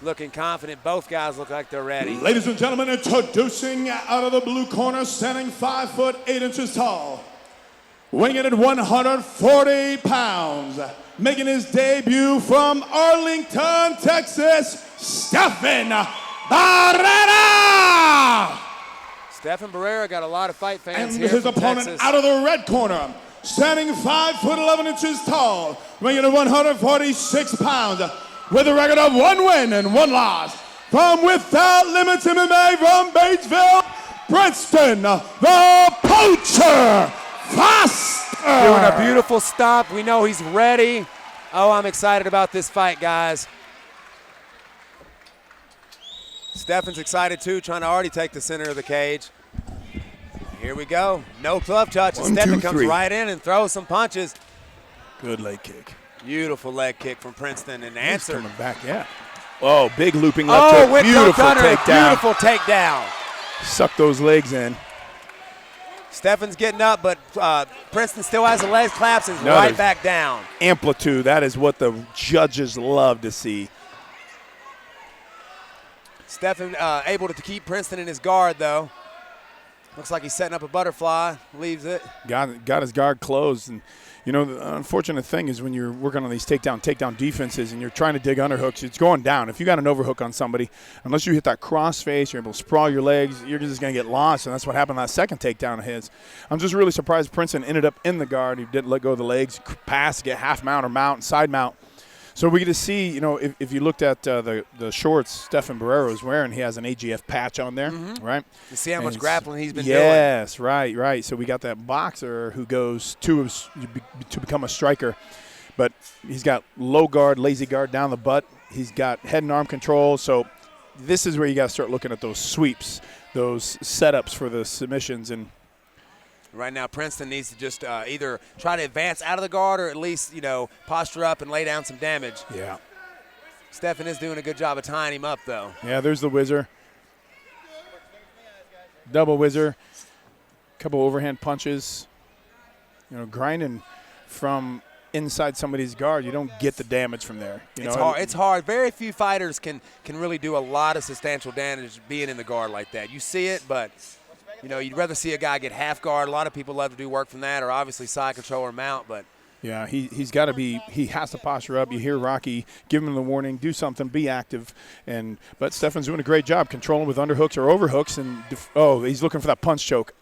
looking confident. Both guys look like they're ready. Ladies and gentlemen, introducing out of the blue corner, standing 5 foot 8 inches tall, weighing in at 140 pounds, making his debut from Arlington, Texas, Steffin Barrera! Steffin Barrera got a lot of fight fans And here his from opponent Texas. out of the red corner, standing 5 foot 11 inches tall, weighing in at 146 pounds, with a record of 1 win and 1 loss. From Without Limits MMA from Batesville, Princeton, the Poacher Foster. Doing a beautiful stop. We know he's ready. Oh, I'm excited about this fight, guys. Steffin's excited too, trying to already take the center of the cage. Here we go. No glove touch. One, Steffin two, comes three. right in and throws some punches. Good leg kick. Beautiful leg kick from Princeton and He's answered. coming back, yeah. Oh, big looping left hook. With Beautiful Gunner, takedown. beautiful takedown. Suck those legs in. Steffin's getting up, but Princeton still has the legs claps and is No, right there's back down. Amplitude, that is what the judges love to see. Steffin able to keep Princeton in his guard, though. Looks like he's setting up a butterfly, leaves it. Got his guard closed. And, you know, the unfortunate thing is when you're working on these takedown defenses and you're trying to dig underhooks, it's going down. If you got an overhook on somebody, unless you hit that cross face, you're able to sprawl your legs, you're just going to get lost, and that's what happened on that second takedown of his. I'm just really surprised Princeton ended up in the guard. He didn't let go of the legs, pass, get half mount or mount, side mount. So we get to see, you know, if you looked at the shorts Steffin Barrera was wearing, he has an AGF patch on there, right? You see how much grappling he's been doing. doing. Yes, right. So we got that boxer who goes to become a striker, but he's got low guard, lazy guard down the butt. He's got head and arm control. So this is where you got to start looking at those sweeps, those setups for the submissions. And right now, Princeton needs to just either try to advance out of the guard or at least, you know, posture up and lay down some damage. Yeah. Steffin is doing a good job of tying him up, though. Yeah, there's the whizzer. Double whizzer. Couple overhand punches. You know, grinding from inside somebody's guard, you don't get the damage from there. It's hard. Very few fighters can really do a lot of substantial damage being in the guard like that. You see it, but you know, you'd rather see a guy get half guard. A lot of people love to do work from that, or obviously side control or mount. But yeah, he has to posture up. You hear Rocky give him the warning, do something, be active. But Steffin's doing a great job controlling with underhooks or overhooks. And he's looking for that punch choke.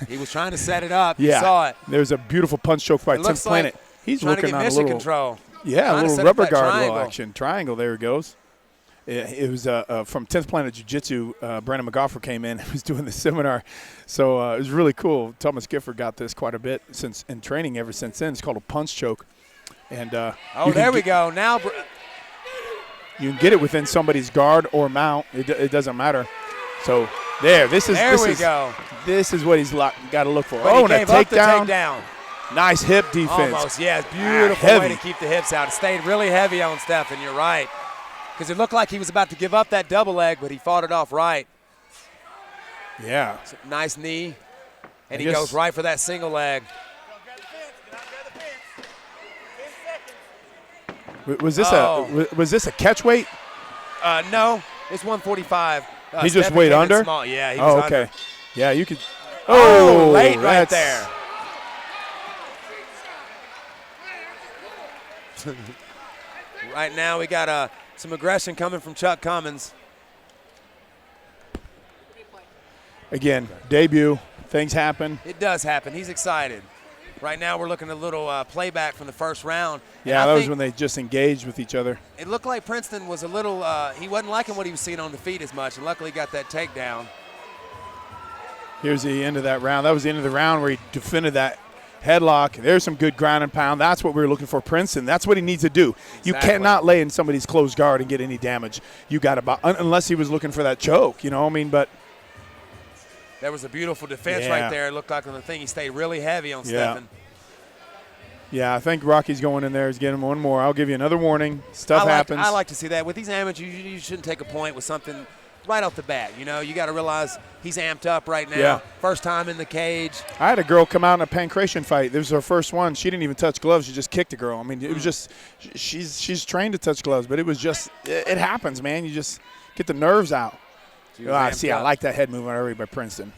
He was trying to set it up. Yeah, you saw it. There's a beautiful punch choke by Tim Planet. He's trying looking to get on a mission little control. Yeah, a Trying to little set up rubber that guard triangle. action. Triangle, there it goes. It was from 10th Planet Jiu-Jitsu. Brandon McGoffer came in and was doing the seminar. So it was really cool. Thomas Gifford got this quite a bit in training ever since then. It's called a punch choke. And there we go. Now you can get it within somebody's guard or mount. It doesn't matter. So this is what he's got to look for. But he gave up the takedown. Nice hip defense. Almost, yeah. Beautiful way to keep the hips out. It stayed really heavy on Steffin. You're right. Because it looked like he was about to give up that double leg, but he fought it off right. Yeah. Nice knee. And he goes right for that single leg. Was this a catch weight? No, it's 145. He just weighed under? Small. Yeah, he was okay. under. Yeah, you could. Late right there. Right now we got some aggression coming from Chuck Cummins. Again, debut. Things happen. It does happen. He's excited. Right now we're looking at a little playback from the first round. Yeah, that was when they just engaged with each other. It looked like Princeton was a little he wasn't liking what he was seeing on the feet as much, and luckily got that takedown. Here's the end of that round. That was the end of the round where he defended that headlock. There's some good ground and pound. That's what we were looking for Princeton. That's what he needs to do. Exactly. You cannot lay in somebody's closed guard and get any damage. You got to, unless he was looking for that choke, you know what I mean? But there was a beautiful defense right there. It looked like on the thing he stayed really heavy on Steffin. Yeah, I think Rocky's going in there. He's getting one more. I'll give you another warning. Stuff happens. I like to see that. With these amateurs, you shouldn't take a point with something right off the bat. You know, you got to realize he's amped up right now. Yeah. First time in the cage. I had a girl come out in a pancration fight. This was her first one. She didn't even touch gloves. She just kicked a girl. I mean, it was just she's trained to touch gloves, but it was just it happens, man. You just get the nerves out. See, I like that head movement already by Princeton.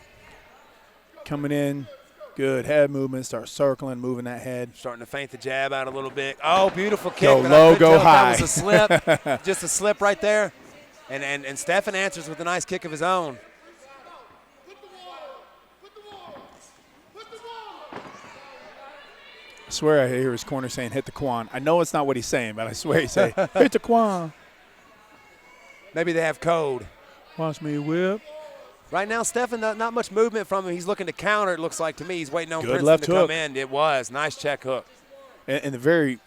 Coming in, good head movement. Start circling, moving that head. Starting to feint the jab out a little bit. Oh, beautiful kick. Go but low, I couldn't go tell if high. That was a slip, just a slip right there. And Steffin answers with a nice kick of his own. I swear I hear his corner saying, hit the Quan. I know it's not what he's saying, but I swear he's saying, hit the Quan. Maybe they have code. Watch me whip. Right now, Steffin, not much movement from him. He's looking to counter, it looks like to me. He's waiting on Good Princeton left to hook. come in. It was. Nice check hook. And the very,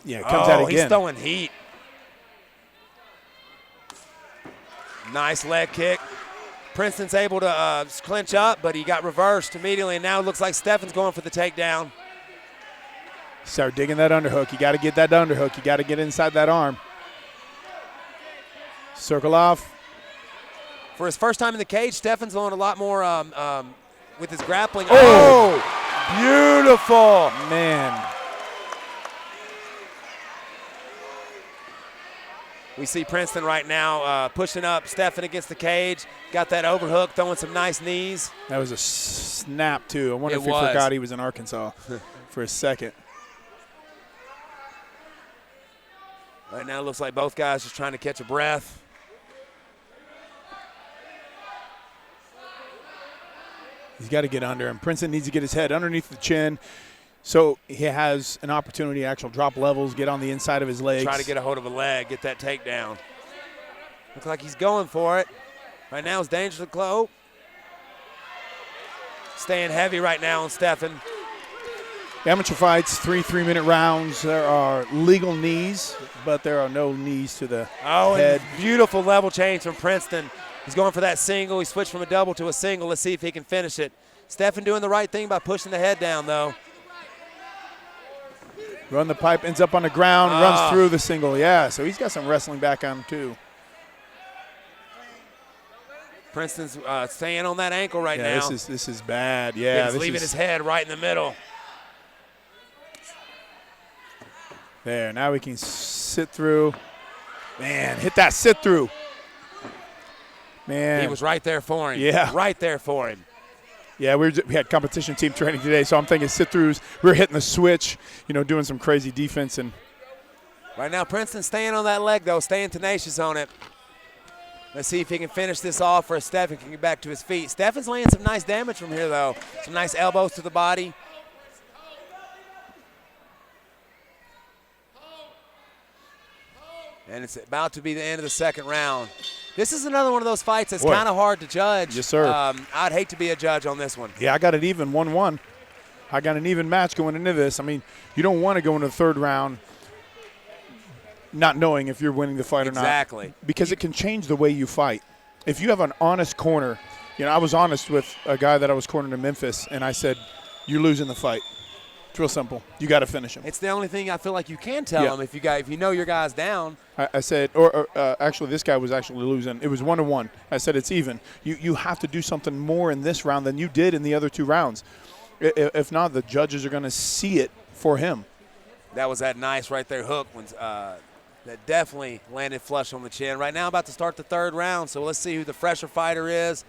it comes out again. He's throwing heat. Nice leg kick. Princeton's able to clinch up, but he got reversed immediately, and now it looks like Steffin's going for the takedown. Start digging that underhook. You got to get that underhook. You got to get inside that arm. Circle off. For his first time in the cage, Steffin's throwing a lot more with his grappling. Oh! Beautiful. Man. We see Princeton right now pushing up Steffin against the cage. Got that overhook, throwing some nice knees. That was a snap, too. I wonder It if he was. forgot he was in Arkansas for a second. Right now it looks like both guys just trying to catch a breath. He's got to get under him. Princeton needs to get his head underneath the chin so he has an opportunity to actually drop levels, get on the inside of his legs. Try to get a hold of a leg, get that takedown. Looks like he's going for it. Right now it's dangerously close. Staying heavy right now on Steffin. Amateur fights, 3-3-minute rounds. There are legal knees, but there are no knees to the head. And beautiful level change from Princeton. He's going for that single. He switched from a double to a single. Let's see if he can finish it. Steffin doing the right thing by pushing the head down, though. Run the pipe, ends up on the ground, runs through the single. Yeah, so he's got some wrestling back on him, too. Princeton's staying on that ankle right now. This is bad. Yeah, He's leaving his head right in the middle. There, now we can sit through. Man, hit that sit through. Man. He was right there for him. Yeah. Right there for him. Yeah, we had competition team training today, so I'm thinking sit-throughs. We were hitting the switch, doing some crazy defense. And right now, Princeton staying on that leg, though, staying tenacious on it. Let's see if he can finish this off or if Steffin can get back to his feet. Steffin's laying some nice damage from here, though. Some nice elbows to the body. And it's about to be the end of the second round. This is another one of those fights that's kind of hard to judge. Yes, sir. I'd hate to be a judge on this one. Yeah, I got it even 1-1. I got an even match going into this. I mean, you don't want to go into the third round not knowing if you're winning the fight or not. Exactly. Because it can change the way you fight. If you have an honest corner, I was honest with a guy that I was cornering in Memphis, and I said, you're losing the fight. It's real simple. You got to finish him. It's the only thing I feel like you can tell him if you know your guy's down. I said, actually, this guy was actually losing. It was 1-1. I said it's even. You have to do something more in this round than you did in the other two rounds. If not, the judges are going to see it for him. That was that nice right there hook that definitely landed flush on the chin. Right now, about to start the third round, so let's see who the fresher fighter is.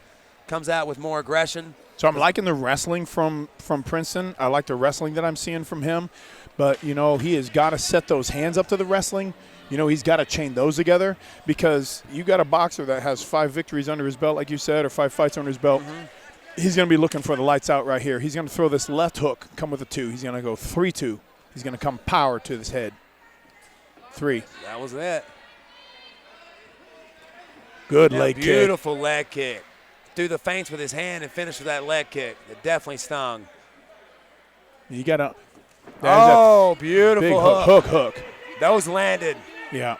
Comes out with more aggression. So I'm liking the wrestling from Princeton. I like the wrestling that I'm seeing from him. But, he has got to set those hands up to the wrestling. He's got to chain those together because you got a boxer that has 5 victories under his belt, like you said, or 5 fights under his belt. Mm-hmm. He's going to be looking for the lights out right here. He's going to throw this left hook, come with a 2. He's going to go 3-2. He's going to come power to his head. 3. That was it. Good leg kick. Beautiful leg kick. Threw the feints with his hand and finished with that leg kick. It definitely stung. You got to. Beautiful big hook. Those landed. Yeah.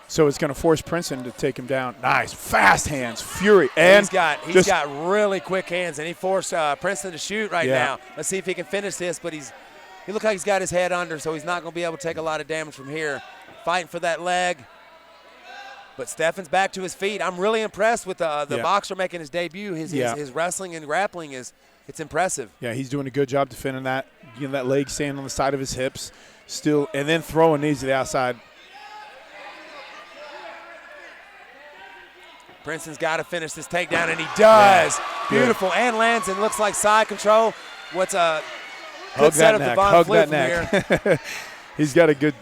So it's going to force Princeton to take him down. Nice. Fast hands. Fury. And he's got really quick hands, and he forced Princeton to shoot now. Let's see if he can finish this, but he looks like he's got his head under, so he's not going to be able to take a lot of damage from here. Fighting for that leg. But Steffin's back to his feet. I'm really impressed with the Yeah. boxer making his debut. Yeah. His wrestling and grappling it's impressive. Yeah, he's doing a good job defending that, getting that leg staying on the side of his hips, still, and then throwing knees to the outside. Princeton's got to finish this takedown, and he does. Yeah. Beautiful, and lands and looks like side control. What's a Hug good setup that to neck. Von Hug Flip that from neck. here. He's got a good,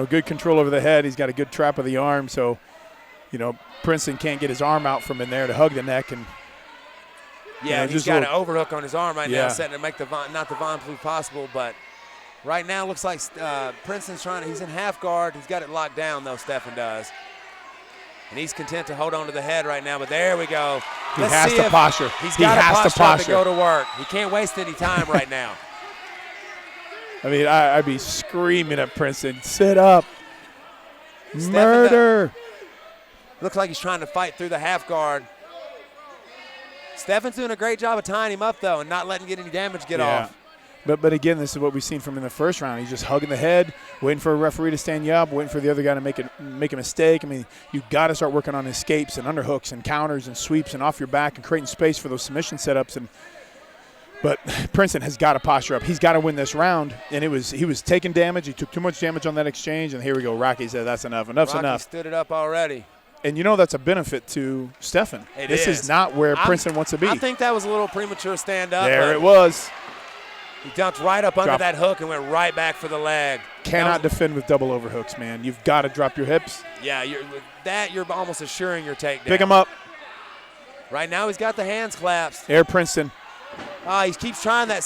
good control over the head. He's got a good trap of the arm, so, Princeton can't get his arm out from in there to hug the neck. And yeah, he's just got a an overhook on his arm right now, Yeah. setting to make not the Von Flip possible, but right now looks like Princeton's he's in half guard. He's got it locked down, though, Steffin does. And he's content to hold on to the head right now, but there we go. He has to posture. He's He got has to to posture up to posture. go to work. He can't waste any time right now. I mean, I'd be screaming at Princeton, sit up, murder. Looks like he's trying to fight through the half guard. Steffin's doing a great job of tying him up, though, and not letting any damage get off. But again, this is what we've seen from him in the first round. He's just hugging the head, waiting for a referee to stand you up, waiting for the other guy to make a mistake. I mean, you've got to start working on escapes and underhooks and counters and sweeps and off your back and creating space for those submission setups. But Princeton has got to posture up. He's got to win this round. And he was taking damage. He took too much damage on that exchange. And here we go. Rocky said, that's enough. Enough's Rocky enough. stood it up already. And that's a benefit to Steffin. This is not where Princeton wants to be. I think that was a little premature stand up. There it was. He dumped right up under that hook and went right back for the leg. Cannot defend with double overhooks, man. You've got to drop your hips. Yeah, you're almost assuring your takedown. Pick him up. Right now he's got the hands collapsed. Air Princeton. He keeps trying that.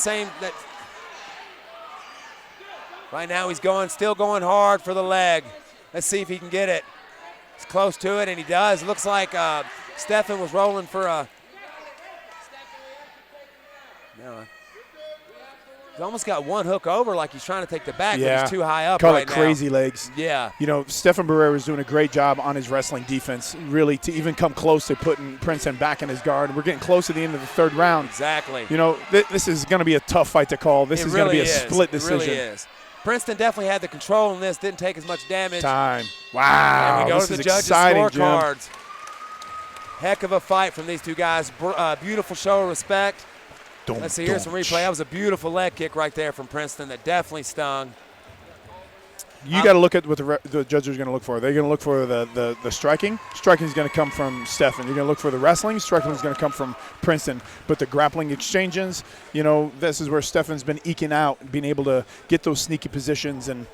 Right now he's still going hard for the leg. Let's see if he can get it. He's close to it, and he does. Looks like Steffin was rolling for a. No. He's almost got one hook over, like he's trying to take the back, but he's too high up Call right it crazy now. legs. Yeah. Steffin Barrera is doing a great job on his wrestling defense, really, to even come close to putting Princeton back in his guard. We're getting close to the end of the third round. Exactly. This is going to be a tough fight to call. This is going to be a split decision. It really is. Princeton definitely had the control in this, didn't take as much damage. Time. Wow. And we go this to the is judges' exciting, scorecards. Heck of a fight from these two guys. Beautiful show of respect. Let's see, here's some replay. That was a beautiful leg kick right there from Princeton that definitely stung. You got to look at what the judges are going to look for. They're going to look for the striking. Striking is going to come from Steffin. You're going to look for the wrestling. Striking is going to come from Princeton. But the grappling exchanges, this is where Steffin's been eking out, being able to get those sneaky positions and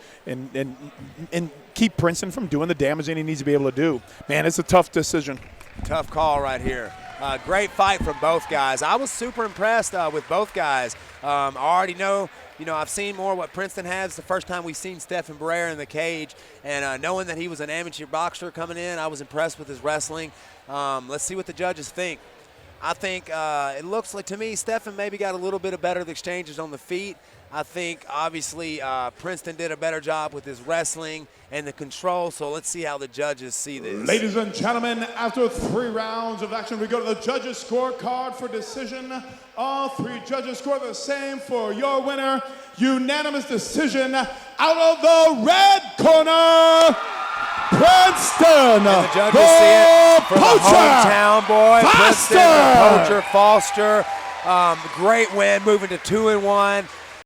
keep Princeton from doing the damage that he needs to be able to do. Man, it's a tough decision. Tough call right here. Great fight from both guys. I was super impressed with both guys. I already know, I've seen more what Princeton has. The first time we've seen Steffin Barrera in the cage, and knowing that he was an amateur boxer coming in, I was impressed with his wrestling. Let's see what the judges think. I think it looks like to me Steffin maybe got a little bit of better exchanges on the feet. I think obviously Princeton did a better job with his wrestling and the control, so let's see how the judges see this. Ladies and gentlemen, after 3 rounds of action, we go to the judges' scorecard for decision. All 3 judges score the same for your winner. Unanimous decision out of the red corner, Princeton, and the judges see it for the hometown boy, Princeton, the poacher, Foster. Great win, moving to 2-1.